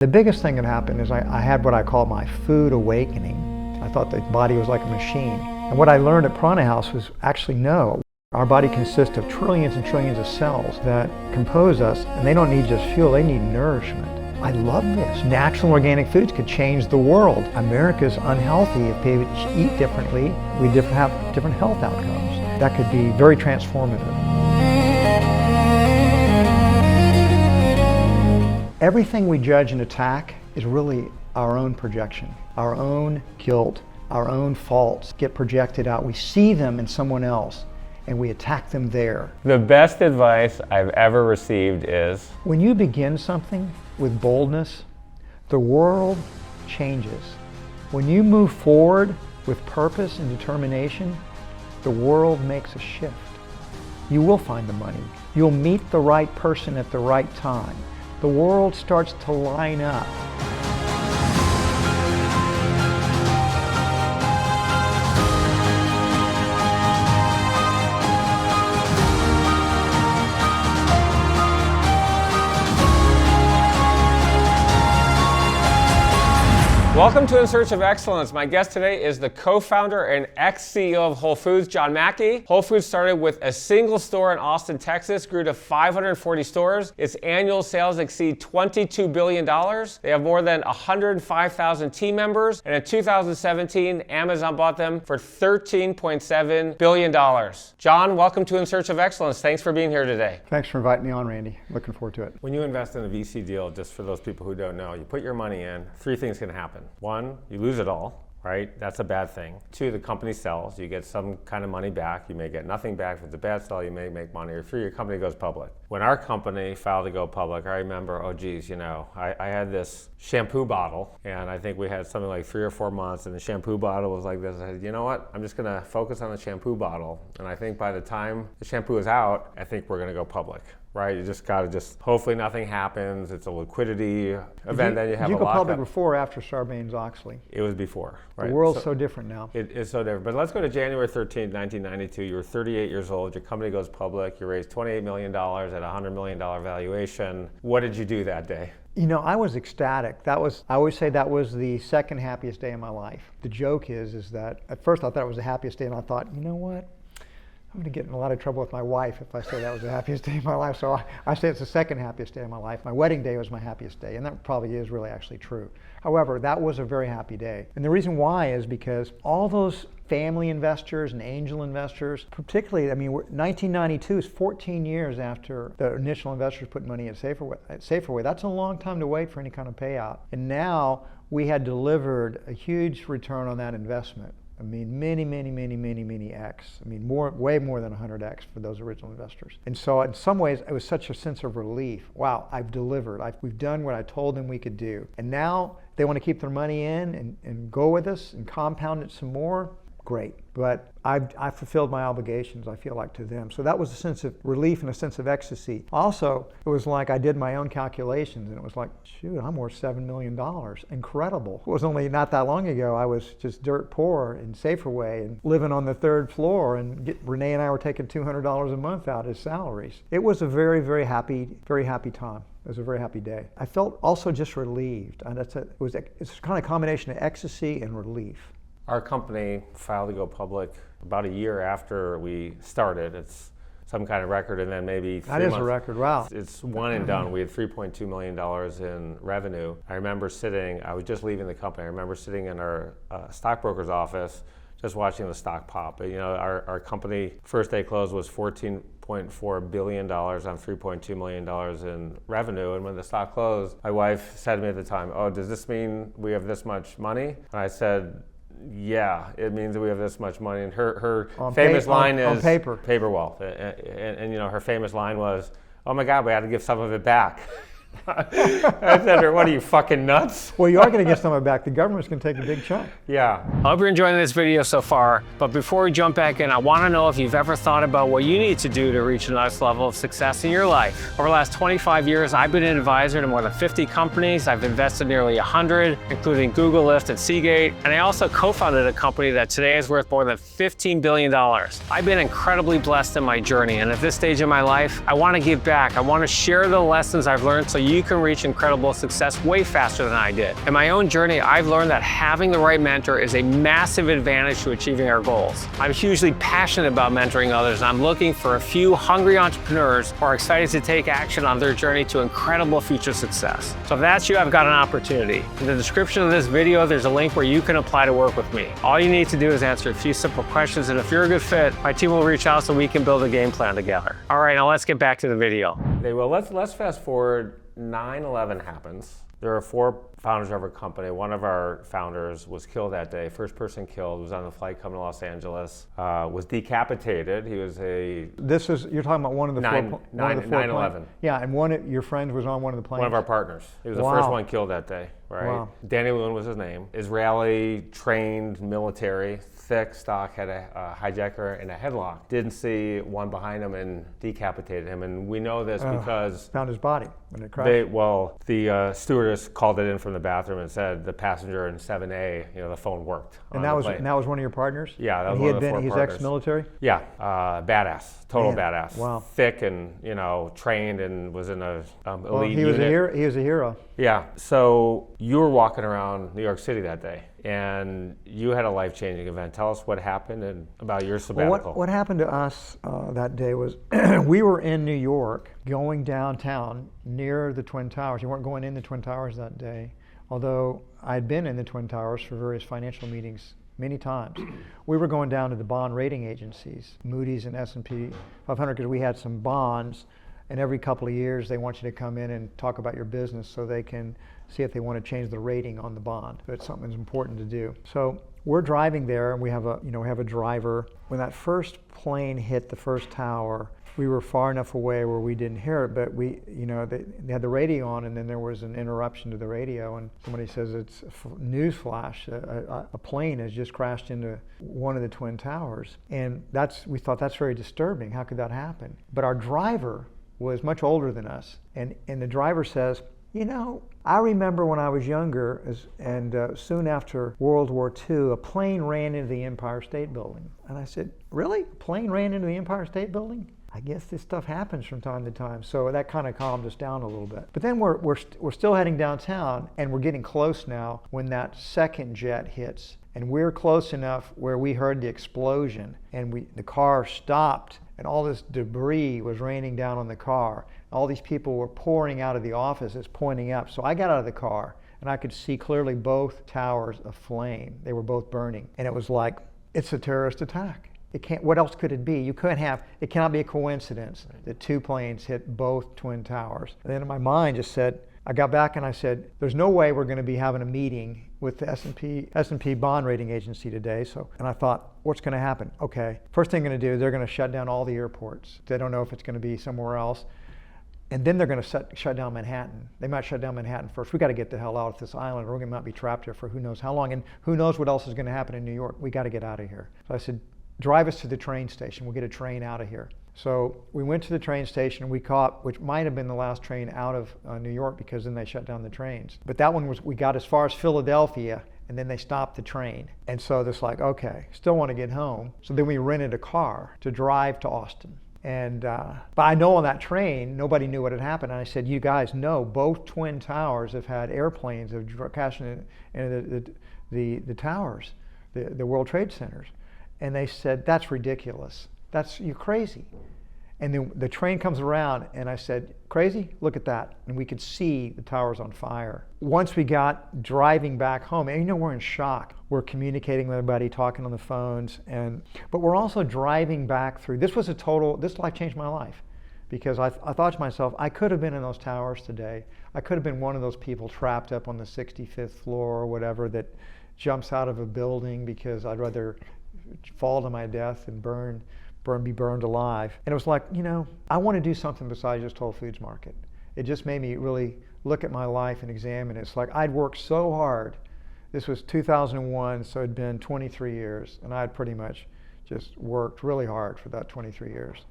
The biggest thing that happened is I had what I call my food awakening. I thought the body was like a machine. And what I learned at Prana House was actually no. Our body consists of trillions and trillions of cells that compose us, and they don't need just fuel, they need nourishment. I love this. Natural organic foods could change the world. America's unhealthy. If people eat differently, we have different health outcomes. That could be very transformative. Everything we judge and attack is really our own projection. Our own guilt, our own faults get projected out. We see them in someone else and we attack them there. The best advice I've ever received is, when you begin something with boldness, the world changes. When you move forward with purpose and determination, the world makes a shift. You will find the money. You'll meet the right person at the right time. The world starts to line up. welcome to In Search of Excellence. My guest today is the co-founder and ex-CEO of Whole Foods, John Mackey. Whole Foods started with a single store in Austin, Texas, grew to 540 stores. Its annual sales exceed $22 billion. They have more than 105,000 team members. And in 2017, Amazon bought them for $13.7 billion. John, welcome to In Search of Excellence. Thanks for being here today. Thanks for inviting me on, Randy. Looking forward to it. When you invest in a VC deal, just for those people who don't know, you put your money in, three things can happen. One, you lose it all, right? That's a bad thing. Two, the company sells. You get some kind of money back. You may get nothing back. If it's a bad sell, you may make money. Or three, your company goes public. When our company filed to go public, I remember, I had this shampoo bottle, and I think we had something like 3 or 4 months, and the shampoo bottle was like this. I said, you know what? I'm just gonna focus on the shampoo bottle. And I think by the time the shampoo is out, I think we're gonna go public. Right, you just gotta hopefully nothing happens. It's a liquidity event. Then you have a lockup. Did you go public before or after Sarbanes-Oxley? It was before. Right? The world's so different now. It is so different. But let's go to January 13th, 1992. You were 38 years old. Your company goes public. You raised $28 million at a $100 million valuation. What did you do that day? You know, I was ecstatic. I always say that was the second happiest day of my life. The joke is that at first I thought it was the happiest day, and I thought, you know what? I'm going to get in a lot of trouble with my wife if I say that was the happiest day of my life. So I say it's the second happiest day of my life. My wedding day was my happiest day, and that probably is really actually true. However, that was a very happy day. And the reason why is because all those family investors and angel investors, particularly, 1992 is 14 years after the initial investors put money at Safeway. That's a long time to wait for any kind of payout. And now we had delivered a huge return on that investment. Many X. Way more than 100X for those original investors. And so in some ways, it was such a sense of relief. Wow, I've delivered. We've done what I told them we could do. And now they want to keep their money in and go with us and compound it some more. Great. But I fulfilled my obligations, I feel like, to them. So that was a sense of relief and a sense of ecstasy. Also, it was like I did my own calculations, and it was like, shoot, I'm worth $7 million. Incredible. It was only not that long ago I was just dirt poor in Safeway and living on the 3rd floor, and Renee and I were taking $200 a month out as salaries. It was a very, very happy time. It was a very happy day. I felt also just relieved. And it's kind of a combination of ecstasy and relief. Our company filed to go public about a year after we started. It's some kind of record, and then maybe 3 months. That is a record, wow. It's one and done. We had $3.2 million in revenue. I was just leaving the company. I remember sitting in our stockbroker's office just watching the stock pop. You know, our company first day close was $14.4 billion on $3.2 million in revenue. And when the stock closed, my wife said to me at the time, "Oh, does this mean we have this much money?" And I said, "Yeah, it means that we have this much money." And her famous line is on paper wealth. And you know, her famous line was, "Oh my God, we had to give some of it back." I said to her, "What are you, fucking nuts?" Well, you are going to get some of it back. The government's going to take a big chunk. Yeah. I hope you're enjoying this video so far, but before we jump back in, I want to know if you've ever thought about what you need to do to reach the next level of success in your life. Over the last 25 years, I've been an advisor to more than 50 companies. I've invested nearly 100, including Google, Lyft, and Seagate, and I also co-founded a company that today is worth more than $15 billion. I've been incredibly blessed in my journey, and at this stage in my life, I want to give back. I want to share the lessons I've learned so you can reach incredible success way faster than I did. In my own journey, I've learned that having the right mentor is a massive advantage to achieving our goals. I'm hugely passionate about mentoring others, and I'm looking for a few hungry entrepreneurs who are excited to take action on their journey to incredible future success. So if that's you, I've got an opportunity. In the description of this video, there's a link where you can apply to work with me. All you need to do is answer a few simple questions, and if you're a good fit, my team will reach out so we can build a game plan together. All right, now let's get back to the video. Okay, well, let's fast forward. 9/11 happens. There are 4 founders of our company. One of our founders was killed that day. First person killed was on the flight coming to Los Angeles. Was decapitated. He was a You're talking about one of the 9/11. Yeah, and one of your friends was on one of the planes. One of our partners. He was the Wow. first one killed that day, right? Wow. Danny Loon was his name. Israeli trained military, thick stock, had a hijacker in a headlock. Didn't see one behind him and decapitated him. And we know this because found his body when it crashed. the stewardess called it in from the bathroom and said the passenger in 7A, the phone worked. And that was one of your partners? Yeah, that was and one of the 4 he's partners. ex-military? Yeah, badass, total Man, badass. wow. Thick and trained and was in a elite Well, he unit. He was a hero. Yeah. So you were walking around New York City that day, and you had a life-changing event. Tell us what happened and about your sabbatical. Well, what happened to us that day was we were in New York going downtown near the Twin Towers. You weren't going in the Twin Towers that day, although I'd been in the Twin Towers for various financial meetings many times. We were going down to the bond rating agencies, Moody's and S&P 500, because we had some bonds, and every couple of years they want you to come in and talk about your business so they can see if they want to change the rating on the bond. It's something that's important to do. So we're driving there, and we have a driver. When that first plane hit the first tower, we were far enough away where we didn't hear it, but they had the radio on, and then there was an interruption to the radio, and somebody says it's a news flash. A plane has just crashed into one of the Twin Towers, and we thought that's very disturbing. How could that happen? But our driver was much older than us, and the driver says, I remember when I was younger, and soon after World War II, a plane ran into the Empire State Building. And I said, really? A plane ran into the Empire State Building? I guess this stuff happens from time to time. So that kind of calmed us down a little bit. But then we're still heading downtown, and we're getting close now when that second jet hits. And we're close enough where we heard the explosion, and the car stopped, and all this debris was raining down on the car. All these people were pouring out of the offices, pointing up. So I got out of the car, and I could see clearly both towers aflame. They were both burning. And it was like, it's a terrorist attack. What else could it be? It cannot be a coincidence that 2 planes hit both Twin Towers. And then my mind just said, I got back and I said, there's no way we're going to be having a meeting with the S&P bond rating agency today. And I thought, what's going to happen? Okay, first thing they're going to do, they're going to shut down all the airports. They don't know if it's going to be somewhere else. And then they're going to shut down Manhattan. They might shut down Manhattan first. We got to get the hell out of this island, or we might be trapped here for who knows how long. And who knows what else is going to happen in New York. We got to get out of here. So I said, drive us to the train station. We'll get a train out of here. So we went to the train station, and we caught, which might have been the last train out of New York, because then they shut down the trains. But that one we got as far as Philadelphia, and then they stopped the train. And so it's like, okay, still want to get home. So then we rented a car to drive to Austin. And but I know on that train, nobody knew what had happened. And I said, you guys know both Twin Towers have had airplanes that have crashed into the towers, the World Trade Centers. And they said, that's ridiculous. You're crazy. And then the train comes around, and I said, crazy? Look at that. And we could see the towers on fire. Once we got driving back home, and we're in shock. We're communicating with everybody, talking on the phones, but we're also driving back through. This life changed my life, because I thought to myself, I could have been in those towers today. I could have been one of those people trapped up on the 65th floor or whatever that jumps out of a building, because I'd rather fall to my death and be burned alive. And it was like, I want to do something besides just Whole Foods Market. It just made me really look at my life and examine it. It's like I'd worked so hard. This was 2001, so it'd been 23 years, and I'd pretty much just worked really hard for that 23 years.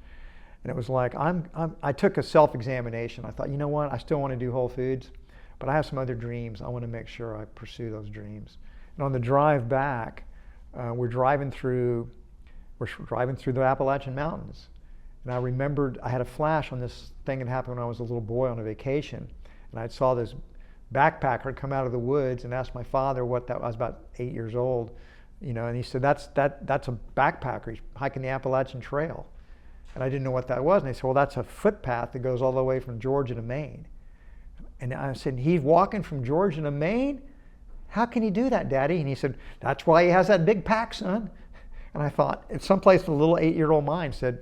And it was like, I took a self-examination. I thought, you know what, I still want to do Whole Foods, but I have some other dreams. I want to make sure I pursue those dreams. And on the drive back, we're driving through the Appalachian Mountains. And I remembered, I had a flash on this thing that happened when I was a little boy on a vacation. And I saw this backpacker come out of the woods and asked my father what that was. I was about 8 years old, and he said, that's a backpacker. He's hiking the Appalachian Trail. And I didn't know what that was. And he said, well, that's a footpath that goes all the way from Georgia to Maine. And I said, he's walking from Georgia to Maine? How can he do that, Daddy? And he said, that's why he has that big pack, son. And I thought, at some place in a little 8-year-old mind said,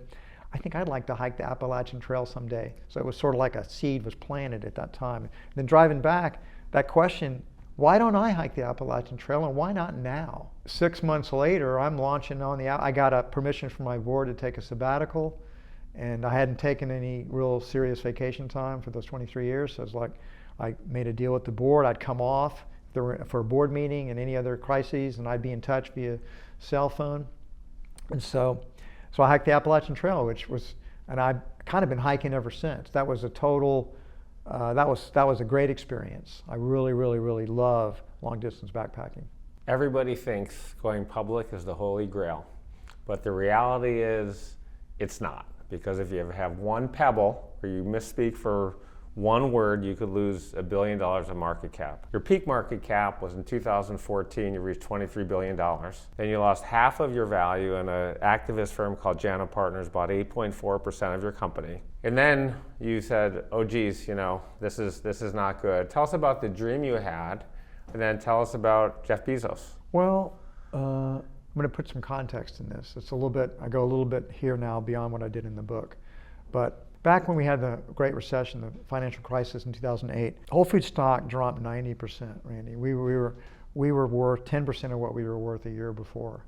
I think I'd like to hike the Appalachian Trail someday. So it was sort of like a seed was planted at that time. And then driving back, that question, why don't I hike the Appalachian Trail and why not now? 6 months later, I'm launching on I got a permission from my board to take a sabbatical, and I hadn't taken any real serious vacation time for those 23 years. So it's like I made a deal with the board. I'd come off for a board meeting and any other crises, and I'd be in touch via cell phone. And so I hiked the Appalachian Trail, and I've kind of been hiking ever since. That was a total, that was a great experience. I really, really, really love long distance backpacking. Everybody thinks going public is the holy grail, but the reality is it's not. Because if you have one pebble or you misspeak for one word, you could lose $1 billion of market cap. Your peak market cap was in 2014, you reached $23 billion. Then you lost half of your value, and an activist firm called Jana Partners bought 8.4% of your company. And then you said, oh geez, this is not good. Tell us about the dream you had, and then tell us about Jeff Bezos. Well, I'm going to put some context in this. It's I go a little bit here now beyond what I did in the book. But back when we had the Great Recession, the financial crisis in 2008, Whole Foods stock dropped 90%, Randy. We were worth 10% of what we were worth a year before.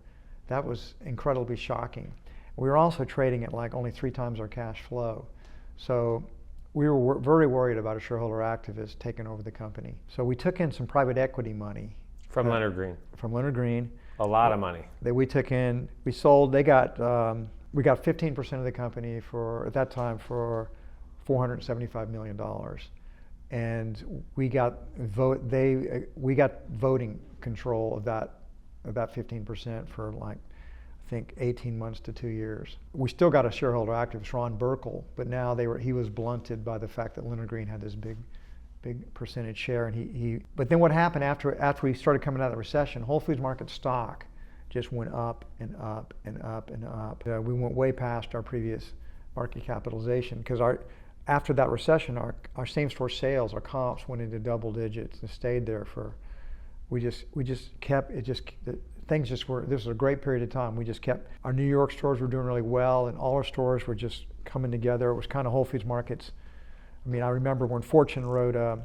That was incredibly shocking. We were also trading at like only 3 times our cash flow. So we were very worried about a shareholder activist taking over the company. So we took in some private equity money. From Leonard Green. From Leonard Green. A lot of money. That we took in, we sold, we got 15% of the company at that time for $475 million. And we got voting control of that 15% for like, I think 18 months to 2 years. We still got a shareholder activist, Ron Burkle, but now he was blunted by the fact that Leonard Green had this big percentage share, and but then what happened after we started coming out of the recession, Whole Foods Market stock just went up and up and up and up. We went way past our previous market capitalization because after that recession, our same-store sales, our comps went into double digits and stayed there this was a great period of time. We just kept, our New York stores were doing really well, and all our stores were just coming together. It was kind of Whole Foods Markets. I mean, I remember when Fortune wrote a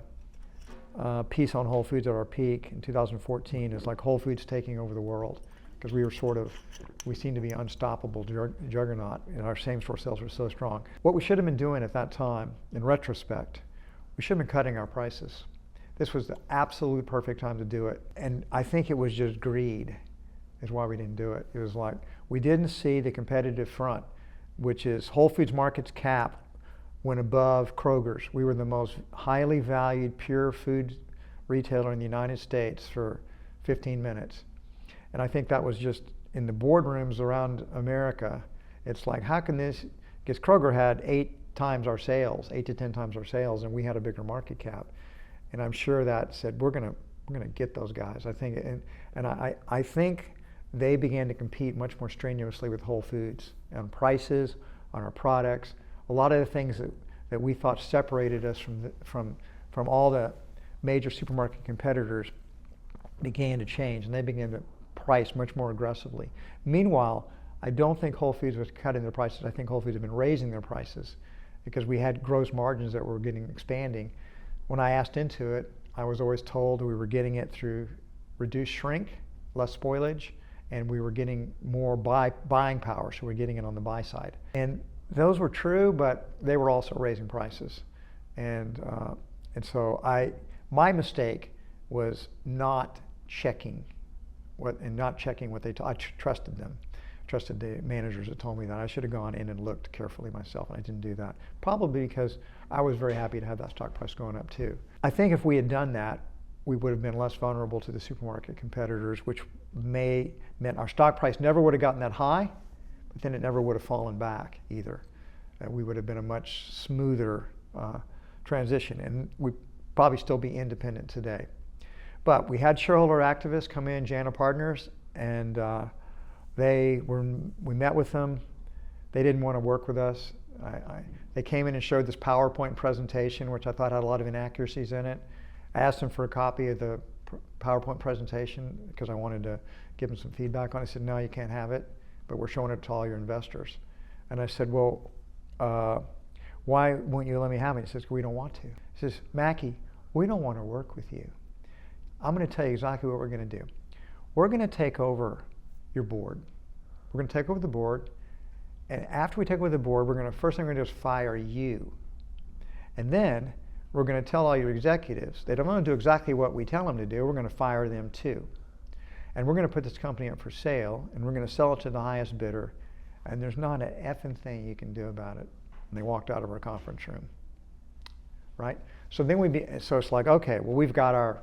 piece on Whole Foods at our peak in 2014. It's like Whole Foods taking over the world, because we seemed to be unstoppable juggernaut, and our same-store sales were so strong. What we should have been doing at that time, in retrospect, we should have been cutting our prices. This was the absolute perfect time to do it. And I think it was just greed is why we didn't do it. It was like, we didn't see the competitive front, which is Whole Foods Market's cap went above Kroger's. We were the most highly valued pure food retailer in the United States for 15 minutes. And I think that was just in the boardrooms around America. It's like, how can this, because Kroger had 8 times our sales, 8 to 10 times our sales, and we had a bigger market cap. And I'm sure that said, we're gonna get those guys. I think, and I think they began to compete much more strenuously with Whole Foods on prices, on our products. A lot of the things that we thought separated us from all the major supermarket competitors began to change, and they began to price much more aggressively. Meanwhile, I don't think Whole Foods was cutting their prices. I think Whole Foods have been raising their prices because we had gross margins that were expanding. When I asked into it, I was always told we were getting it through reduced shrink, less spoilage, and we were getting more buying power, so we're getting it on the buy side. And those were true, but they were also raising prices. And so my mistake was not checking what they I trusted them. Trusted the managers that told me that. I should have gone in and looked carefully myself, and I didn't do that. Probably because I was very happy to have that stock price going up too. I think if we had done that, we would have been less vulnerable to the supermarket competitors, which meant our stock price never would have gotten that high, but then it never would have fallen back either. We would have been a much smoother transition. And probably still be independent today. But we had shareholder activists come in, Jana Partners, and we met with them. They didn't want to work with us. They came in and showed this PowerPoint presentation, which I thought had a lot of inaccuracies in it. I asked them for a copy of the PowerPoint presentation because I wanted to give them some feedback on it. I said, no, you can't have it, but we're showing it to all your investors. And I said, well, why won't you let me have it? He says, we don't want to. He says, Mackey, we don't want to work with you. I'm going to tell you exactly what we're going to do. We're going to take over your board. We're going to take over the board. And after we take over the board, first thing we're going to do is fire you. And then we're going to tell all your executives they don't want to do exactly what we tell them to do. We're going to fire them too. And we're going to put this company up for sale, and we're going to sell it to the highest bidder. And there's not an effing thing you can do about it. And they walked out of our conference room. Right? So then so it's like, okay, well, we got our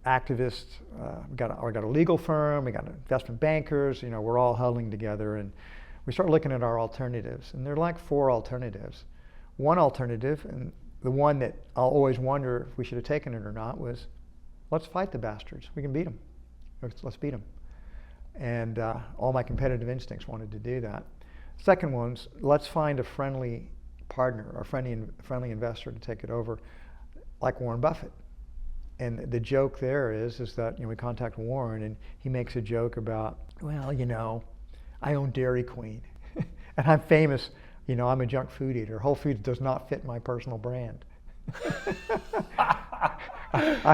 activists, we got a legal firm, we got investment bankers, we're all huddling together, and we start looking at our alternatives, and there are like 4 alternatives. One alternative, and the one that I'll always wonder if we should have taken it or not, was let's fight the bastards. We can beat them. Let's beat them. And all my competitive instincts wanted to do that. Second one's let's find a friendly partner, or friendly investor to take it over, like Warren Buffett. And the joke there is that we contact Warren, and he makes a joke about, well, I own Dairy Queen, and I'm famous. I'm a junk food eater. Whole Foods does not fit my personal brand.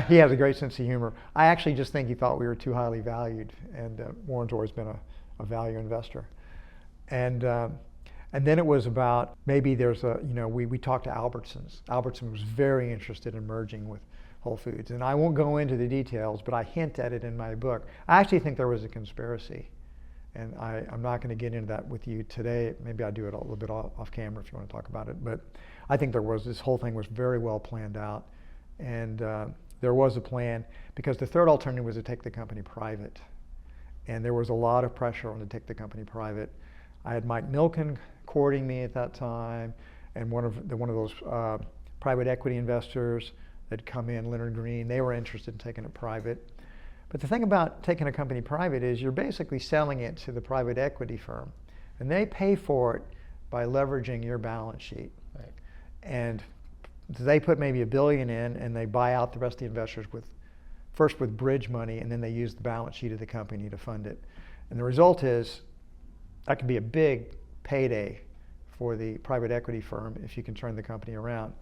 He has a great sense of humor. I actually just think he thought we were too highly valued, and Warren's always been a value investor. And then it was about maybe there's we talked to Albertsons. Albertsons was very interested in merging with Whole Foods. And I won't go into the details, but I hint at it in my book. I actually think there was a conspiracy. And I'm not going to get into that with you today. Maybe I'll do it a little bit off camera if you want to talk about it. But I think this whole thing was very well planned out. And there was a plan, because the third alternative was to take the company private. And there was a lot of pressure on to take the company private. I had Mike Milken courting me at that time, and one of those private equity investors that come in, Leonard Green, they were interested in taking it private. But the thing about taking a company private is you're basically selling it to the private equity firm, and they pay for it by leveraging your balance sheet. Right. And they put maybe $1 billion in, and they buy out the rest of the investors first with bridge money, and then they use the balance sheet of the company to fund it. And the result is that can be a big payday for the private equity firm if you can turn the company around.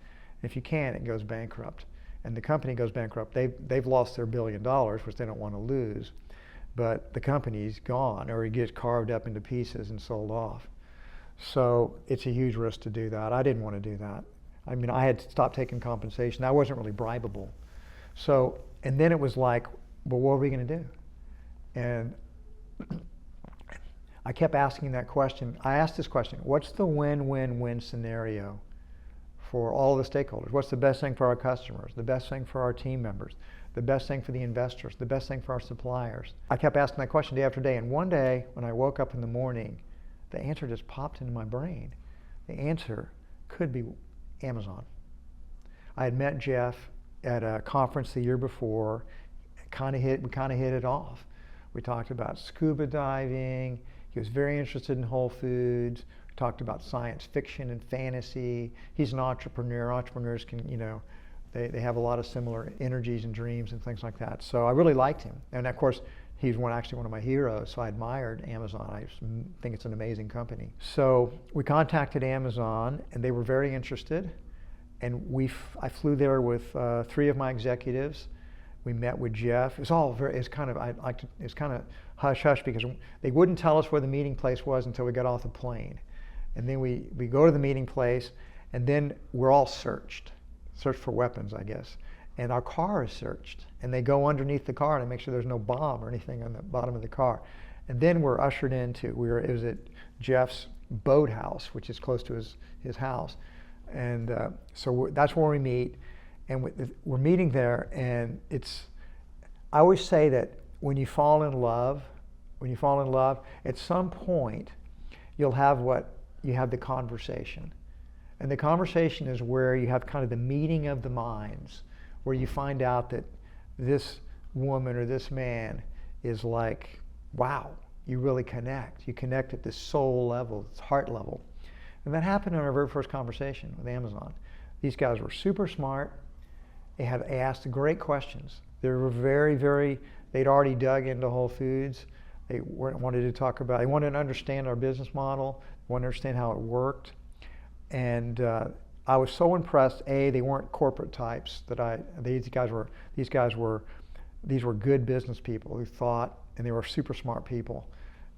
If you can't, it goes bankrupt. And the company goes bankrupt. They've lost their $1 billion, which they don't want to lose, but the company's gone, or it gets carved up into pieces and sold off. So it's a huge risk to do that. I didn't want to do that. I mean, I had stopped taking compensation. I wasn't really bribable. So, and then it was like, well, what are we going to do? And I kept asking that question. I asked this question: what's the win-win-win scenario for all the stakeholders? What's the best thing for our customers, the best thing for our team members, the best thing for the investors, the best thing for our suppliers? I kept asking that question day after day, and one day when I woke up in the morning, the answer just popped into my brain. The answer could be Amazon. I had met Jeff at a conference the year before. We kind of hit it off. We talked about scuba diving. He was very interested in Whole Foods. Talked about science fiction and fantasy. He's an entrepreneur. Entrepreneurs can, they have a lot of similar energies and dreams and things like that. So I really liked him. And of course, he's actually one of my heroes, so I admired Amazon. I just think it's an amazing company. So we contacted Amazon, and they were very interested. And I flew there with 3 of my executives. We met with Jeff. It's kind of hush-hush, because they wouldn't tell us where the meeting place was until we got off the plane. And then we go to the meeting place, and then we're all searched for weapons, I guess. And our car is searched. And they go underneath the car to make sure there's no bomb or anything on the bottom of the car. And then we're ushered into, it was at Jeff's boathouse, which is close to his house. And so that's where we meet. And we're meeting there, and I always say that when you fall in love, at some point, you have the conversation. And the conversation is where you have kind of the meeting of the minds, where you find out that this woman or this man is like, wow, you really connect. You connect at this soul level, this heart level. And that happened in our very first conversation with Amazon. These guys were super smart. They asked great questions. They were they'd already dug into Whole Foods. They wanted to understand our business model, wanted to understand how it worked. And I was so impressed. They weren't corporate types. These were good business people who thought, and they were super smart people,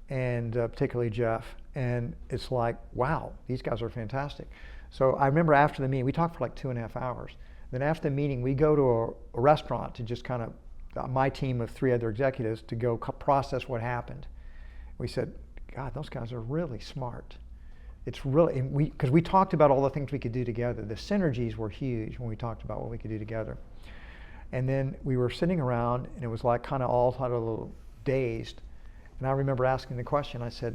and particularly Jeff. And it's like, wow, these guys are fantastic. So I remember after the meeting, we talked for like 2.5 hours. Then after the meeting, we go to a restaurant to just kind of, my team of 3 other executives, to go process what happened. We said, God, those guys are really smart. It's really, because we talked about all the things we could do together. The synergies were huge when we talked about what we could do together. And then we were sitting around, and it was like kind of all kind of a little dazed. And I remember asking the question. I said,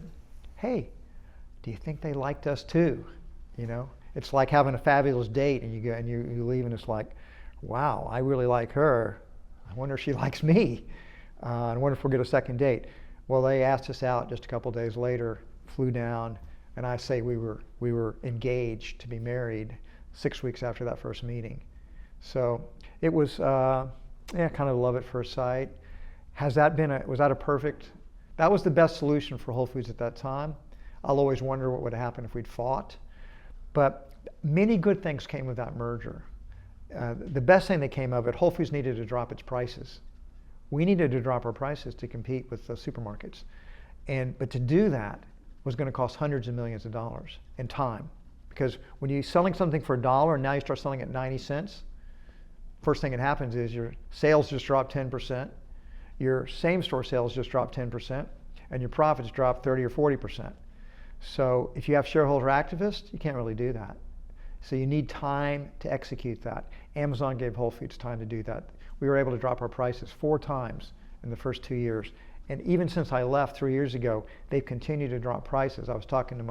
hey, do you think they liked us too? You know, it's like having a fabulous date, and you go and you leave, and it's like, wow, I really like her. I wonder if she likes me. I wonder if we'll get a second date. Well, they asked us out just a couple days later, flew down, and I say we were engaged to be married 6 weeks after that first meeting. So it was kind of love at first sight. Was that a perfect? That was the best solution for Whole Foods at that time. I'll always wonder what would have happened if we'd fought. But many good things came of that merger. The best thing that came of it, Whole Foods needed to drop its prices. We needed to drop our prices to compete with the supermarkets. But to do that was going to cost hundreds of millions of dollars in time. Because when you're selling something for $1 and now you start selling it 90 cents, first thing that happens is your sales just drop 10%, your same store sales just drop 10%, and your profits drop 30 or 40%. So if you have shareholder activists, you can't really do that. So you need time to execute that. Amazon gave Whole Foods time to do that. We were able to drop our prices 4 times in the first 2 years. And even since I left 3 years ago, they've continued to drop prices. I was talking to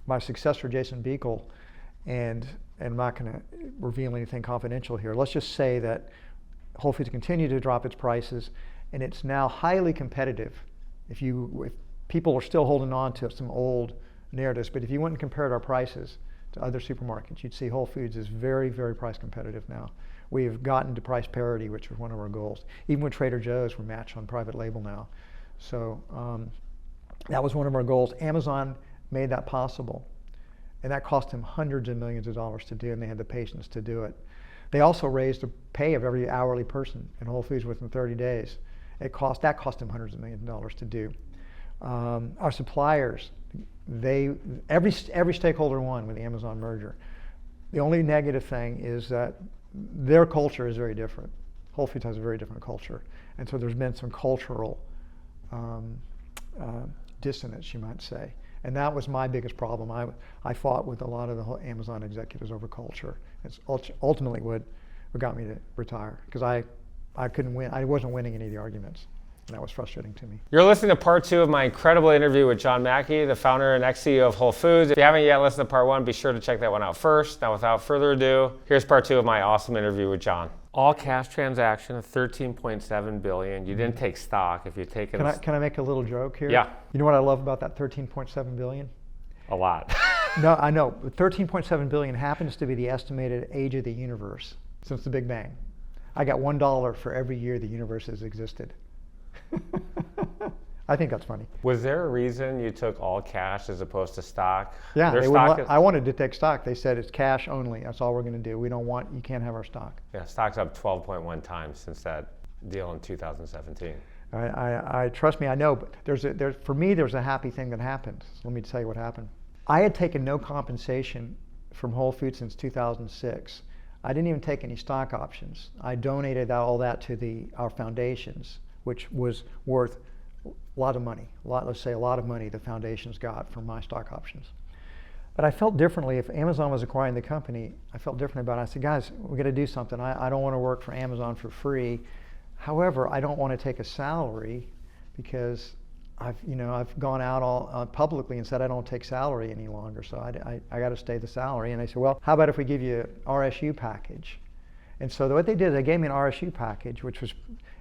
my successor, Jason Beekle, and I'm not going to reveal anything confidential here. Let's just say that Whole Foods continued to drop its prices, and it's now highly competitive. If people are still holding on to some old narratives, but if you went and compared our prices to other supermarkets, you'd see Whole Foods is very, very price competitive now. We have gotten to price parity, which was one of our goals. Even with Trader Joe's, we're matched on private label now. So that was one of our goals. Amazon made that possible. And that cost them hundreds of millions of dollars to do, and they had the patience to do it. They also raised the pay of every hourly person in Whole Foods within 30 days. That cost them hundreds of millions of dollars to do. Our suppliers, every stakeholder won with the Amazon merger. The only negative thing is that their culture is very different. Whole Foods has a very different culture. And so there's been some cultural dissonance, you might say. And that was my biggest problem. I fought with a lot of the Amazon executives over culture. It's ultimately what got me to retire, because I couldn't win. I wasn't winning any of the arguments. And that was frustrating to me. You're listening to part 2 of my incredible interview with John Mackey, the founder and ex-CEO of Whole Foods. If you haven't yet listened to part 1, be sure to check that one out first. Now, without further ado, here's part 2 of my awesome interview with John. All cash transaction of $13.7 billion. You didn't take stock. If you take it, can I make a little joke here? Yeah. You know what I love about that $13.7 billion? A lot. No, I know. $13.7 billion happens to be the estimated age of the universe since the Big Bang. I got $1 for every year the universe has existed. I think that's funny. Was there a reason you took all cash as opposed to stock? Yeah, I wanted to take stock. They said it's cash only. That's all we're going to do. You can't have our stock. Yeah, stock's up 12.1 times since that deal in 2017. I trust me, I know, but for me, there's a happy thing that happened. So let me tell you what happened. I had taken no compensation from Whole Foods since 2006. I didn't even take any stock options. I donated all that to our foundations, which was worth a lot of money. Let's say a lot of money the foundations got from my stock options. But I felt differently. If Amazon was acquiring the company, I felt different about it. I said, guys, we got to do something. I don't want to work for Amazon for free. However, I don't want to take a salary because I've gone out all publicly and said I don't take salary any longer, so I got to stay the salary. And they said, well, how about if we give you an RSU package? And so what they did, they gave me an RSU package, which was,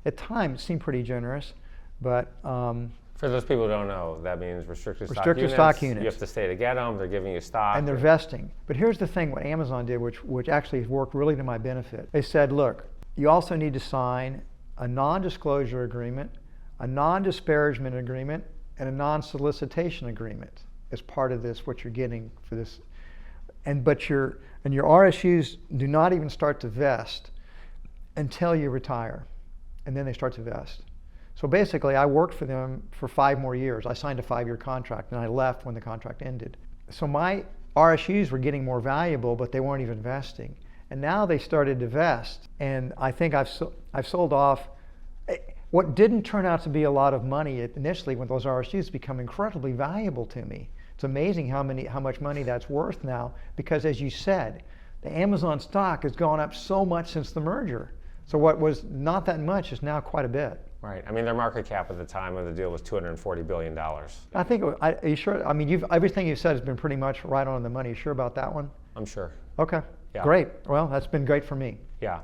at times, seemed pretty generous, but for those people who don't know, that means restricted stock units. You have to stay to get them. They're giving you stock. And they're vesting. But here's the thing, what Amazon did, which actually worked really to my benefit. They said, look, you also need to sign a non-disclosure agreement, a non-disparagement agreement, and a non-solicitation agreement as part of this, what you're getting for this. And your RSUs do not even start to vest until you retire. And then they start to vest. So basically, I worked for them for 5 more years. I signed a 5-year contract, and I left when the contract ended. So my RSUs were getting more valuable, but they weren't even vesting. And now they started to vest, and I think I've sold off what didn't turn out to be a lot of money initially when those RSUs become incredibly valuable to me. It's amazing how much money that's worth now, because as you said, the Amazon stock has gone up so much since the merger. So what was not that much is now quite a bit. Right. I mean, their market cap at the time of the deal was $240 billion. I think, are you sure? I mean, everything you've said has been pretty much right on the money. You sure about that one? I'm sure. Okay. Yeah. Great. Well, that's been great for me. Yeah.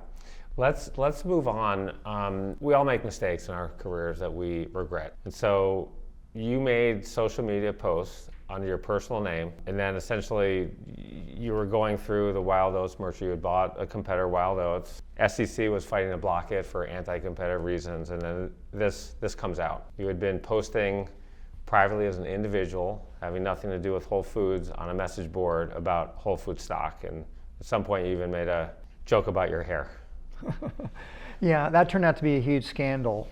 Let's move on. We all make mistakes in our careers that we regret. And so you made social media posts under your personal name, and then essentially you were going through the Wild Oats merger. You had bought a competitor, Wild Oats. SEC was fighting to block it for anti-competitive reasons, and then this comes out. You had been posting privately as an individual, having nothing to do with Whole Foods, on a message board about Whole Foods stock, and at some point you even made a joke about your hair. Yeah, that turned out to be a huge scandal.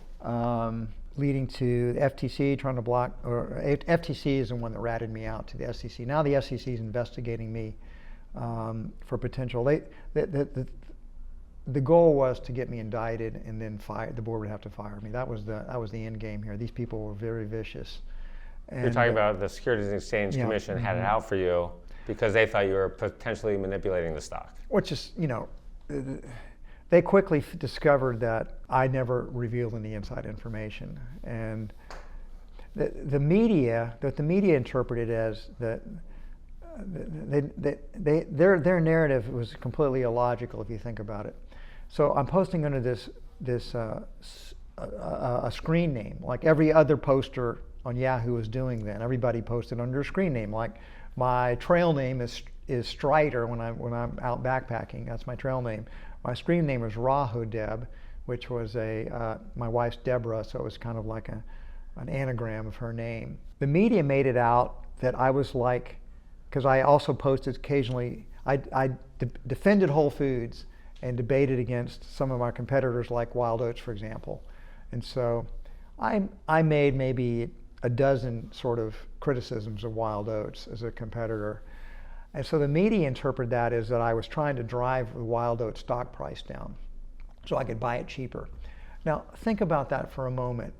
Leading to the FTC trying to block, or FTC is the one that ratted me out to the SEC. Now the SEC is investigating me for potential. The goal was to get me indicted and then fired. The board would have to fire me. That was the end game here. These people were very vicious. And you're talking about the Securities and Exchange Commission had it out for you because they thought you were potentially manipulating the stock. Which is, they quickly discovered that I never revealed any inside information, and the media interpreted as that their narrative was completely illogical if you think about it. So I'm posting under this a screen name, like every other poster on Yahoo was doing then. Everybody posted under a screen name. Like my trail name is Strider when I'm out backpacking. That's my trail name. My screen name was Rahodeb, which was my wife's Deborah, so it was kind of like an anagram of her name. The media made it out that I was like, because I also posted occasionally, I defended Whole Foods and debated against some of our competitors like Wild Oats, for example. And so I made maybe a dozen sort of criticisms of Wild Oats as a competitor. And so the media interpreted that as that I was trying to drive the Wild Oats stock price down so I could buy it cheaper. Now, think about that for a moment.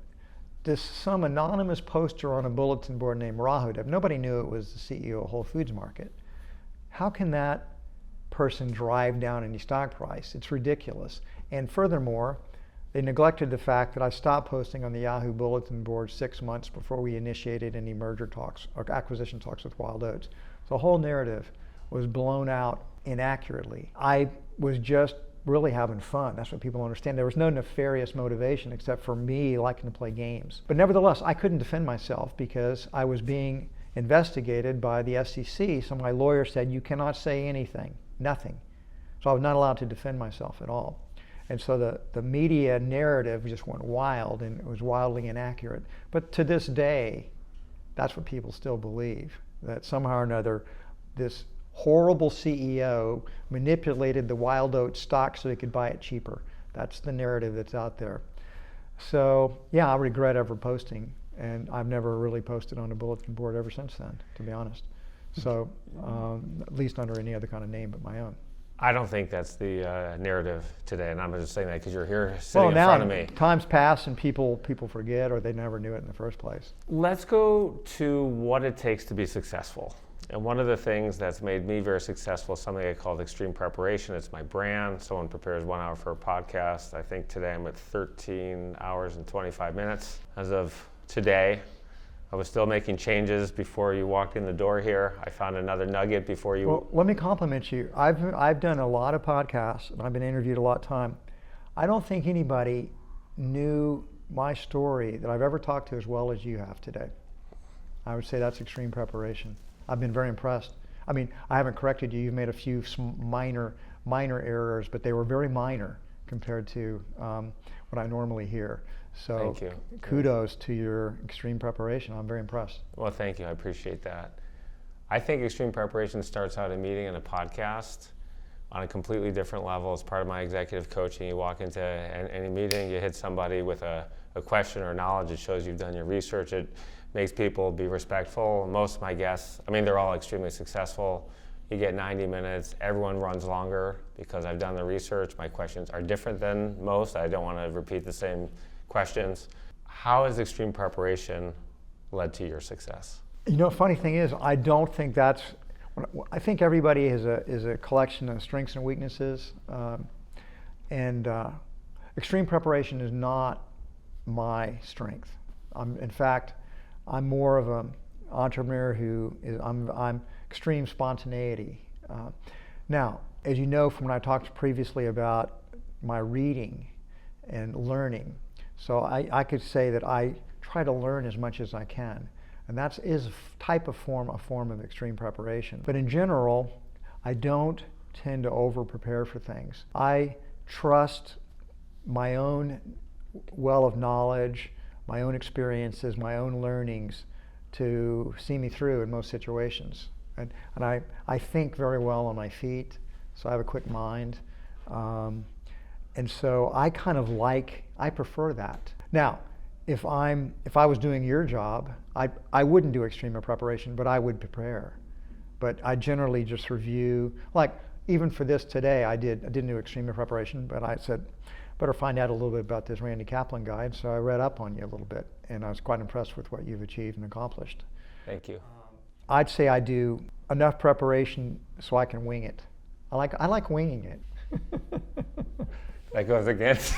Some anonymous poster on a bulletin board named Rahodeb, nobody knew it was the CEO of Whole Foods Market. How can that person drive down any stock price? It's ridiculous. And furthermore, they neglected the fact that I stopped posting on the Yahoo bulletin board 6 months before we initiated any merger talks or acquisition talks with Wild Oats. The whole narrative was blown out inaccurately. I was just really having fun. That's what people understand. There was no nefarious motivation except for me liking to play games. But nevertheless, I couldn't defend myself because I was being investigated by the SEC. So my lawyer said, you cannot say anything, nothing. So I was not allowed to defend myself at all. And so the media narrative just went wild, and it was wildly inaccurate. But to this day, that's what people still believe, that somehow or another this horrible CEO manipulated the Wild Oats stock so he could buy it cheaper. That's the narrative that's out there. So yeah, I regret ever posting, and I've never really posted on a bulletin board ever since then, to be honest. So at least under any other kind of name but my own. I don't think that's the narrative today, and I'm just saying that because you're here sitting in front of me. Times pass and people forget, or they never knew it in the first place. Let's go to what it takes to be successful. And one of the things that's made me very successful is something I called extreme preparation. It's my brand. Someone prepares 1 hour for a podcast. I think today I'm at 13 hours and 25 minutes as of today. I was still making changes before you walked in the door here. I found another nugget before you. Well, let me compliment you. I've done a lot of podcasts and I've been interviewed a lot of time. I don't think anybody knew my story that I've ever talked to as well as you have today. I would say that's extreme preparation. I've been very impressed. I mean, I haven't corrected you. You've made a few minor errors, but they were very minor compared to what I normally hear. So thank you. Kudos to your extreme preparation. I'm very impressed. Well, thank you. I appreciate that. I think extreme preparation starts out a meeting and a podcast on a completely different level. As part of my executive coaching, you walk into any meeting, you hit somebody with a question or knowledge. It shows you've done your research. It makes people be respectful. Most of my guests, I mean, they're all extremely successful. You get 90 minutes. Everyone runs longer because I've done the research. My questions are different than most. I don't want to repeat the same questions. How has extreme preparation led to your success? You know, funny thing is, I don't think that's. I think everybody is a collection of strengths and weaknesses, and extreme preparation is not my strength. In fact, I'm more of an entrepreneur who is. I'm extreme spontaneity. Now, as you know from when I talked previously about my reading and learning, so I could say that I try to learn as much as I can. And that is a form of extreme preparation. But in general, I don't tend to over-prepare for things. I trust my own well of knowledge, my own experiences, my own learnings to see me through in most situations. And I think very well on my feet, so I have a quick mind. And so I kind of I prefer that. Now, if I was doing your job, I wouldn't do extreme preparation, but I would prepare. But I generally just review, like even for this today, I didn't do extreme preparation, but I said, better find out a little bit about this Randy Kaplan guy, and so I read up on you a little bit, and I was quite impressed with what you've achieved and accomplished. Thank you. I'd say I do enough preparation so I can wing it. I like winging it. That goes against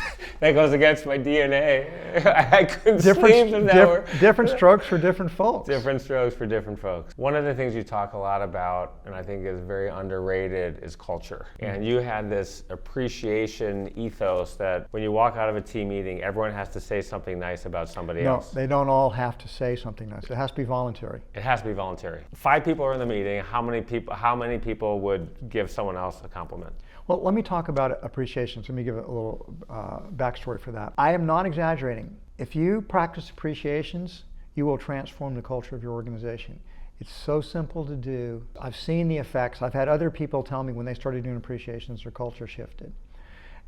my DNA. I couldn't sleep if that were different strokes for different folks. Different strokes for different folks. One of the things you talk a lot about, and I think is very underrated, is culture. And you had this appreciation ethos that when you walk out of a team meeting, everyone has to say something nice about somebody else. No, they don't all have to say something nice. It has to be voluntary. It has to be voluntary. 5 people are in the meeting. How many people would give someone else a compliment? Well, let me talk about appreciation. So let me give a little backstory for that. I am not exaggerating. If you practice appreciations, you will transform the culture of your organization. It's so simple to do. I've seen the effects. I've had other people tell me when they started doing appreciations, their culture shifted.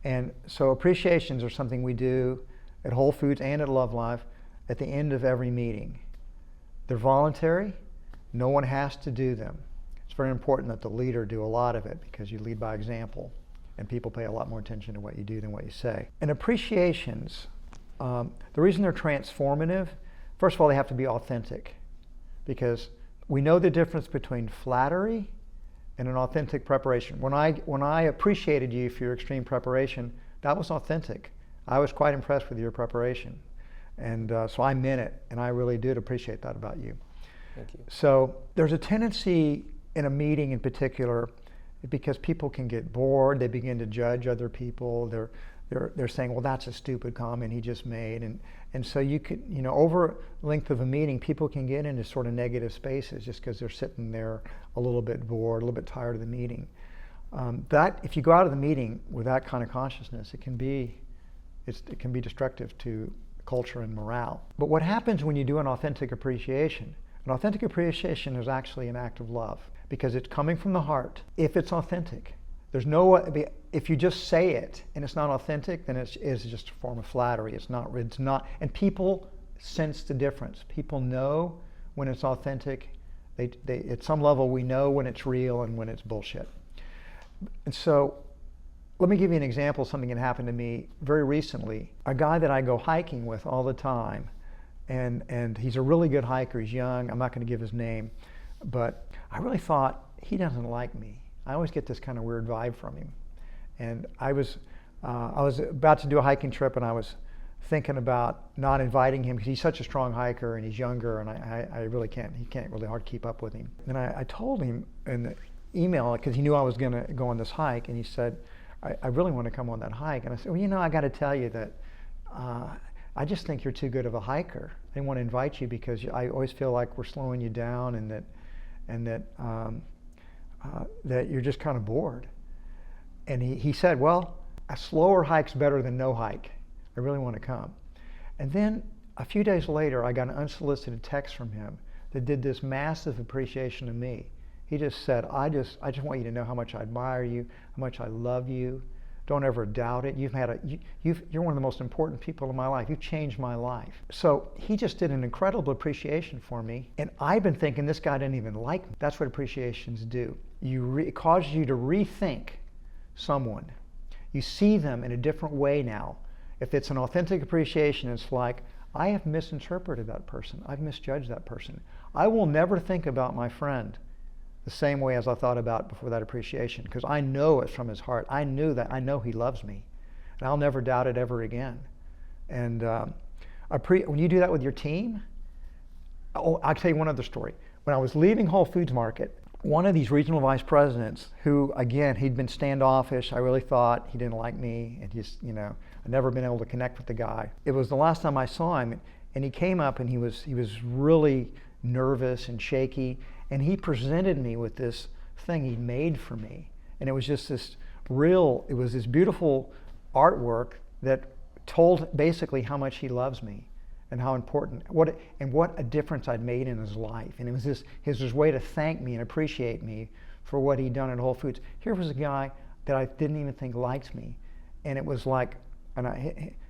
And so appreciations are something we do at Whole Foods and at Love Life at the end of every meeting. They're voluntary. No one has to do them. It's very important that the leader do a lot of it because you lead by example and people pay a lot more attention to what you do than what you say. And appreciations, the reason they're transformative, first of all, they have to be authentic because we know the difference between flattery and an authentic preparation. When I appreciated you for your extreme preparation, that was authentic. I was quite impressed with your preparation. And so I meant it, and I really did appreciate that about you. Thank you. So there's a tendency in a meeting in particular, because people can get bored, they begin to judge other people. They're saying, well, that's a stupid comment he just made. And so you could, over length of a meeting, people can get into sort of negative spaces just because they're sitting there a little bit bored, a little bit tired of the meeting. That if you go out of the meeting with that kind of consciousness, it can be destructive to culture and morale. But what happens when you do an authentic appreciation? An authentic appreciation is actually an act of love because it's coming from the heart. If it's authentic, if you just say it and it's not authentic, then it's just a form of flattery. It's not, and people sense the difference. People know when it's authentic. They at some level, we know when it's real and when it's bullshit. And so, let me give you an example of something that happened to me very recently. A guy that I go hiking with all the time, and he's a really good hiker. He's young. I'm not going to give his name, but I really thought he doesn't like me. I always get this kind of weird vibe from him. And I was about to do a hiking trip, and I was thinking about not inviting him because he's such a strong hiker and he's younger, and I really can't. He can't really hard keep up with him. And I told him in the email, because he knew I was going to go on this hike, and he said, I really want to come on that hike. And I said, well, I got to tell you that I just think you're too good of a hiker. I didn't want to invite you because I always feel like we're slowing you down, and that you're just kind of bored. And he said, well, a slower hike's better than no hike. I really want to come. And then a few days later, I got an unsolicited text from him that did this massive appreciation of me. He just said, I just want you to know how much I admire you, how much I love you. Don't ever doubt it. You're one of the most important people in my life. You've changed my life. So he just did an incredible appreciation for me. And I've been thinking this guy didn't even like me. That's what appreciations do. It causes you to rethink someone. You see them in a different way now. If it's an authentic appreciation, it's like, I have misinterpreted that person. I've misjudged that person. I will never think about my friend the same way as I thought about before that appreciation, because I know it's from his heart. I know he loves me, and I'll never doubt it ever again. And when you do that with your team, I'll tell you one other story. When I was leaving Whole Foods Market, one of these regional vice presidents, who again, he'd been standoffish, I really thought he didn't like me, and just, I'd never been able to connect with the guy. It was the last time I saw him, and he came up and he was really nervous and shaky, and he presented me with this thing he'd made for me. And it was just this beautiful artwork that told basically how much he loves me and how important, what a difference I'd made in his life. And it was his way to thank me and appreciate me for what he'd done at Whole Foods. Here was a guy that I didn't even think liked me. And it was like,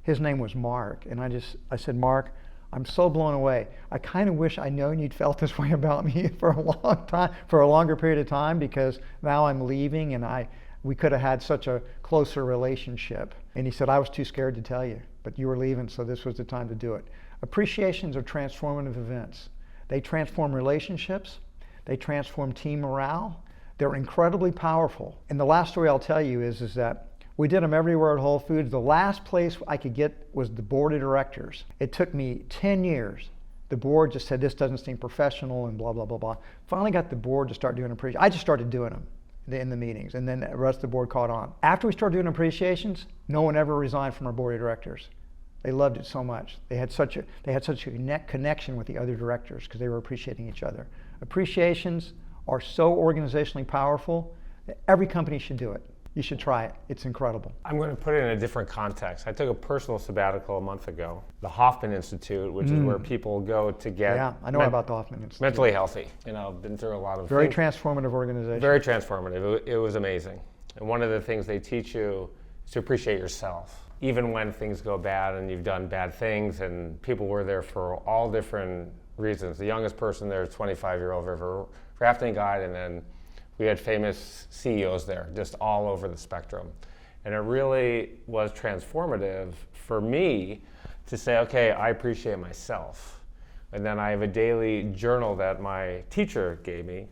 his name was Mark. And I said, Mark, I'm so blown away. I kind of wish I'd known you'd felt this way about me for a long time, for a longer period of time, because now I'm leaving and we could have had such a closer relationship. And he said, I was too scared to tell you, but you were leaving, so this was the time to do it. Appreciations are transformative events. They transform relationships. They transform team morale. They're incredibly powerful. And the last story I'll tell you is that we did them everywhere at Whole Foods. The last place I could get was the board of directors. It took me 10 years. The board just said, this doesn't seem professional and blah, blah, blah, blah. Finally got the board to start doing appreciations. I just started doing them in the meetings, and then the rest of the board caught on. After we started doing appreciations, no one ever resigned from our board of directors. They loved it so much. They had such a connection with the other directors because they were appreciating each other. Appreciations are so organizationally powerful that every company should do it. You should try it. It's incredible. I'm going to put it in a different context. I took a personal sabbatical a month ago. The Hoffman Institute, which is where people go to get I know about the Hoffman Institute. Mentally healthy. I've been through a lot of very things. Transformative organization. Very transformative. It was amazing. And one of the things they teach you is to appreciate yourself. Even when things go bad and you've done bad things, and people were there for all different reasons. The youngest person there is a 25-year-old river rafting guide, and then we had famous CEOs there, just all over the spectrum. And it really was transformative for me to say, okay, I appreciate myself. And then I have a daily journal that my teacher gave me,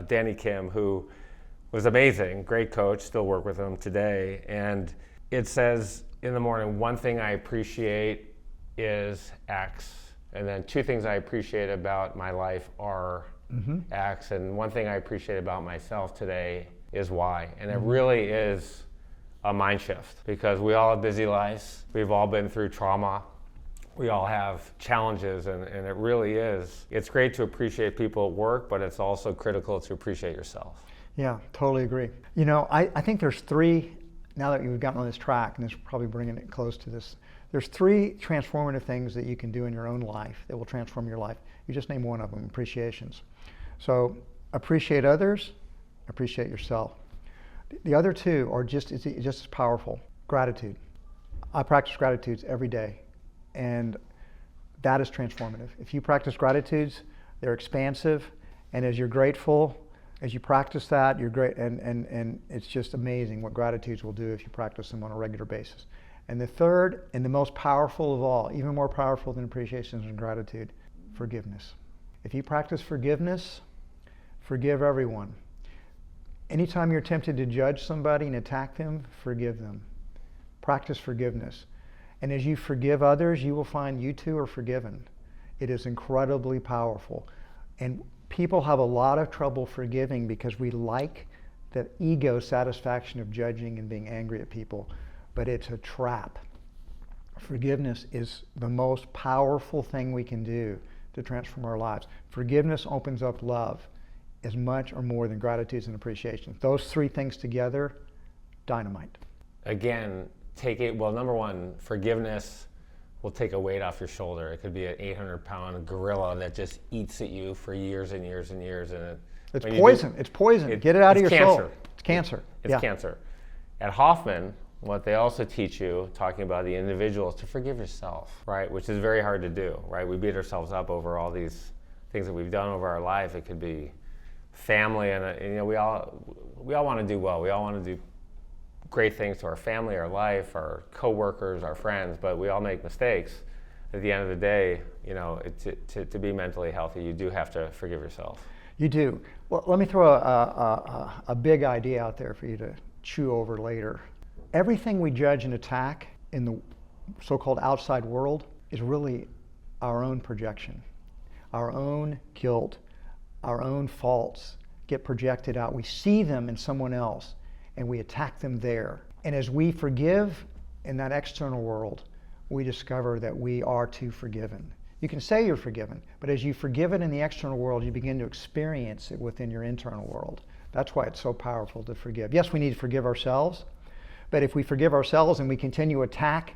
Danny Kim, who was amazing, great coach, still work with him today. And it says in the morning, one thing I appreciate is X. And then two things I appreciate about my life are X, and one thing I appreciate about myself today is Y. And it really is a mind shift, because we all have busy lives. We've all been through trauma. We all have challenges, and it really is. It's great to appreciate people at work, but it's also critical to appreciate yourself. Yeah, totally agree. I think there's three, now that you've gotten on this track, and this is probably bringing it close to this, there's three transformative things that you can do in your own life that will transform your life. You just name one of them, appreciations. So appreciate others, appreciate yourself. The other two are just as powerful. Gratitude. I practice gratitudes every day, and that is transformative. If you practice gratitudes, they're expansive, and as you're grateful, as you practice that, you're great, and it's just amazing what gratitudes will do if you practice them on a regular basis. And the third, and the most powerful of all, even more powerful than appreciation and gratitude, forgiveness. If you practice forgiveness, forgive everyone. Anytime you're tempted to judge somebody and attack them, forgive them. Practice forgiveness. And as you forgive others, you will find you too are forgiven. It is incredibly powerful. And people have a lot of trouble forgiving because we like the ego satisfaction of judging and being angry at people, but it's a trap. Forgiveness is the most powerful thing we can do to transform our lives. Forgiveness opens up love as much or more than gratitude and appreciation. Those three things together, dynamite. Again, number one, forgiveness will take a weight off your shoulder. It could be an 800-pound gorilla that just eats at you for years and years and years. And it's poison. It's poison. Get it out of your soul. It's cancer. It's cancer. At Hoffman, what they also teach you, talking about the individual, is to forgive yourself, right? Which is very hard to do, right? We beat ourselves up over all these things that we've done over our life. It could be family, and we all want to do well. We all want to do great things to our family, our life, our coworkers, our friends, but we all make mistakes. At the end of the day, to be mentally healthy, you do have to forgive yourself. You do. Well, let me throw a big idea out there for you to chew over later. Everything we judge and attack in the so-called outside world is really our own projection. Our own guilt, our own faults get projected out. We see them in someone else and we attack them there. And as we forgive in that external world, we discover that we are too forgiven. You can say you're forgiven, but as you forgive it in the external world, you begin to experience it within your internal world. That's why it's so powerful to forgive. Yes, we need to forgive ourselves, but if we forgive ourselves and we continue to attack,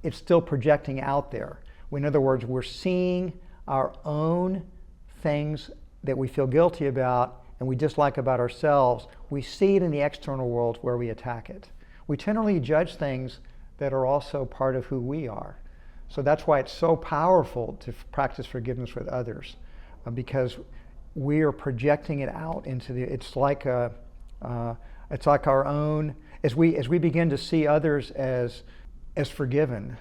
it's still projecting out there. In other words, we're seeing our own things that we feel guilty about and we dislike about ourselves. We see it in the external world where we attack it. We generally judge things that are also part of who we are. So that's why it's so powerful to practice forgiveness with others, because we are projecting it out into the. It's like our own. As we begin to see others as forgiven,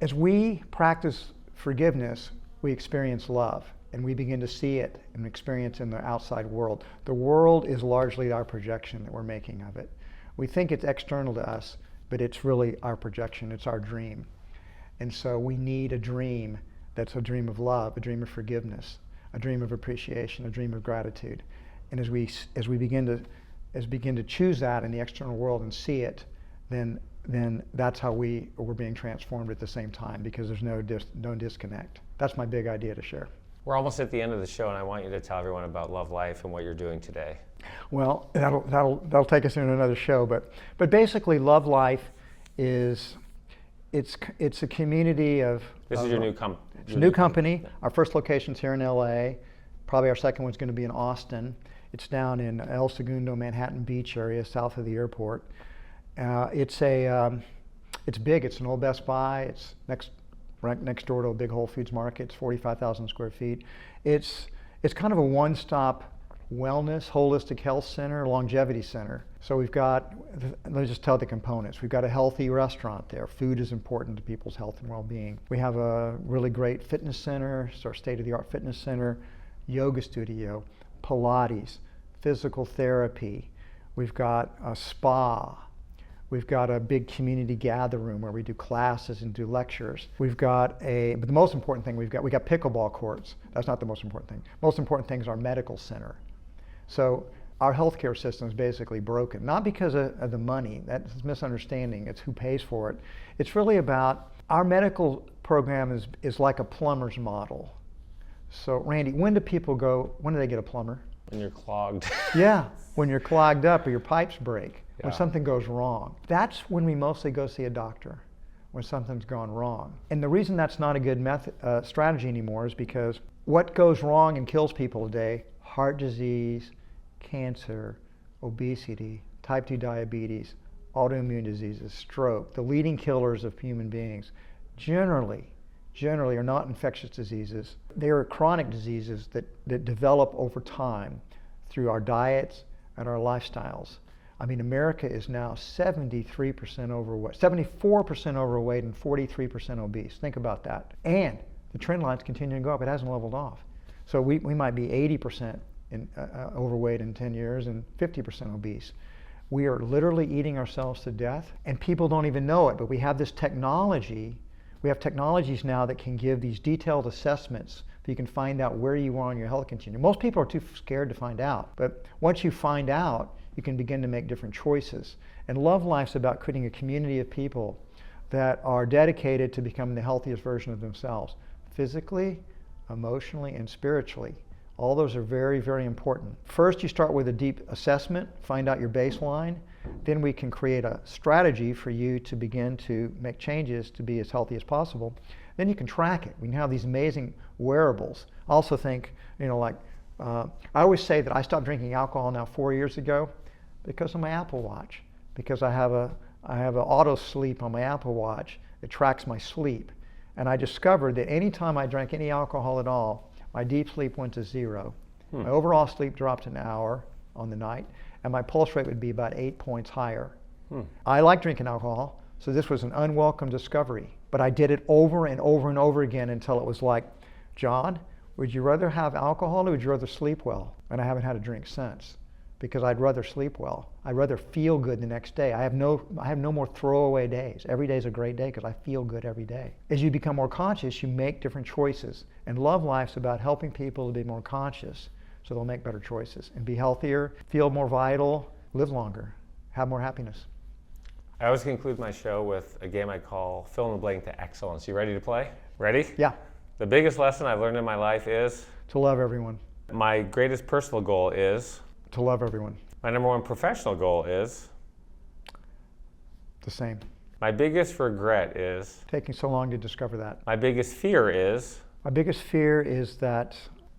as we practice forgiveness, we experience love, and we begin to see it and experience in the outside world. The world is largely our projection that we're making of it. We think it's external to us, but it's really our projection. It's our dream. And so we need a dream that's a dream of love, a dream of forgiveness, a dream of appreciation, a dream of gratitude. And as we begin to choose that in the external world and see it, then that's how we're being transformed at the same time, because there's no disconnect. That's my big idea to share. We're almost at the end of the show, and I want you to tell everyone about Love Life and what you're doing today. Well, that'll take us into another show, but basically, Love Life is. It's a community of. This is your new company. It's a new company. Our first location's here in LA. Probably our second one's going to be in Austin. It's down in El Segundo, Manhattan Beach area, south of the airport. It's big. It's an old Best Buy. It's right next door to a big Whole Foods market. It's 45,000 square feet. It's kind of a one-stop wellness, holistic health center, longevity center. So we've got, let me just tell the components. We've got a healthy restaurant there. Food is important to people's health and well-being. We have a really great fitness center. It's our state-of-the-art fitness center, yoga studio, Pilates, physical therapy. We've got a spa. We've got a big community gather room where we do classes and do lectures. We've got but the most important thing we got pickleball courts. That's not the most important thing. Most important thing is our medical center. So our healthcare system is basically broken, not because of the money. That's a misunderstanding. It's who pays for it. It's really about our medical program is like a plumber's model. So Randy, when do they get a plumber? When you're clogged. Yeah, when you're clogged up or your pipes break, when Yeah. something goes wrong. That's when we mostly go see a doctor, when something's gone wrong. And the reason that's not a good strategy anymore is because what goes wrong and kills people today, heart disease, cancer, obesity, type 2 diabetes, autoimmune diseases, stroke, the leading killers of human beings, generally are not infectious diseases. They are chronic diseases that develop over time through our diets and our lifestyles. I mean, America is now 73% overweight, 74% overweight and 43% obese. Think about that. And the trend line's continuing to go up. It hasn't leveled off. So we might be 80% overweight in 10 years and 50% obese. We are literally eating ourselves to death, and people don't even know it, but we have this technology. We have technologies now that can give these detailed assessments so you can find out where you are on your health continuum. Most people are too scared to find out, but once you find out, you can begin to make different choices. And Love Life's about creating a community of people that are dedicated to becoming the healthiest version of themselves, physically, emotionally, and spiritually. All those are very, very important. First, you start with a deep assessment, find out your baseline. Then we can create a strategy for you to begin to make changes to be as healthy as possible. Then you can track it. We can have these amazing wearables. I also think, I always say that I stopped drinking alcohol now 4 years ago because of my Apple Watch. Because I have an auto sleep on my Apple Watch that tracks my sleep. And I discovered that anytime I drank any alcohol at all, my deep sleep went to 0. My overall sleep dropped an hour on the night, and my pulse rate would be about 8 points higher. I like drinking alcohol, so this was an unwelcome discovery. But I did it over and over and over again until it was like, John, would you rather have alcohol or would you rather sleep well? And I haven't had a drink since, because I'd rather sleep well. I'd rather feel good the next day. I have no more throwaway days. Every day is a great day because I feel good every day. As you become more conscious, you make different choices. And Love Life's about helping people to be more conscious so they'll make better choices and be healthier, feel more vital, live longer, have more happiness. I always conclude my show with a game I call Fill in the Blank to Excellence. You ready to play? Ready? Yeah. The biggest lesson I've learned in my life is? To love everyone. My greatest personal goal is? To love everyone. My number one professional goal is? The same. My biggest regret is? Taking so long to discover that. My biggest fear is? My biggest fear is that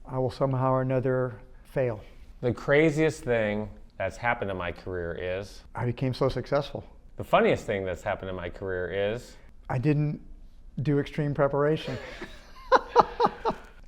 I will somehow or another fail. The craziest thing that's happened in my career is? I became so successful. The funniest thing that's happened in my career is? I didn't do extreme preparation.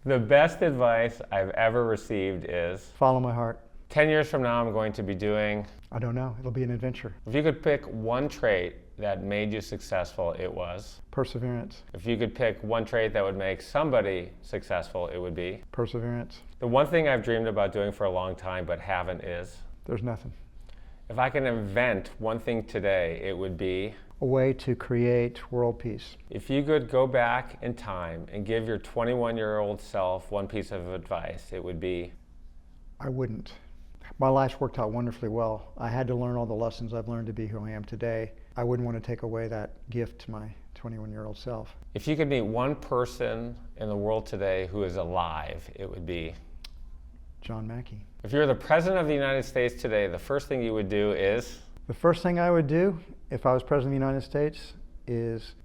The best advice I've ever received is? Follow my heart. 10 years from now, I'm going to be doing? I don't know. It'll be an adventure. If you could pick one trait that made you successful, it was? Perseverance. If you could pick one trait that would make somebody successful, it would be? Perseverance. The one thing I've dreamed about doing for a long time but haven't is? There's nothing. If I can invent one thing today, it would be? A way to create world peace. If you could go back in time and give your 21-year-old self one piece of advice, it would be? I wouldn't. My life's worked out wonderfully well. I had to learn all the lessons I've learned to be who I am today. I wouldn't want to take away that gift to my 21-year-old self. If you could meet one person in the world today who is alive, it would be? John Mackey. If you were the President of the United States today, the first thing you would do is? The first thing I would do if I was President of the United States is,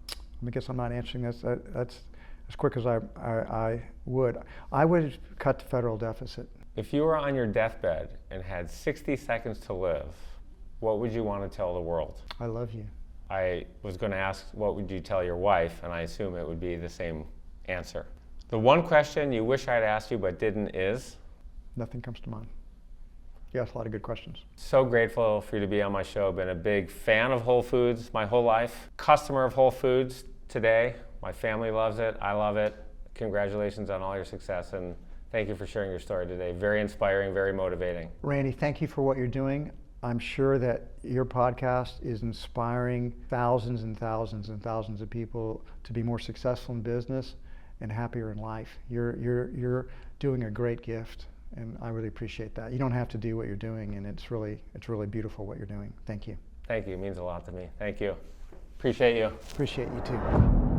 I guess I'm not answering this, that's as quick as I would. I would cut the federal deficit. If you were on your deathbed and had 60 seconds to live, what would you want to tell the world? I love you. I was going to ask, what would you tell your wife? And I assume it would be the same answer. The one question you wish I'd asked you but didn't is? Nothing comes to mind. You asked a lot of good questions. So grateful for you to be on my show. Been a big fan of Whole Foods my whole life. Customer of Whole Foods today. My family loves it. I love it. Congratulations on all your success, and thank you for sharing your story today. Very inspiring, very motivating. Randy, thank you for what you're doing. I'm sure that your podcast is inspiring thousands and thousands and thousands of people to be more successful in business and happier in life. You're doing a great gift, and I really appreciate that. You don't have to do what you're doing, and it's really beautiful what you're doing. Thank you. Thank you. It means a lot to me. Thank you. Appreciate you. Appreciate you too.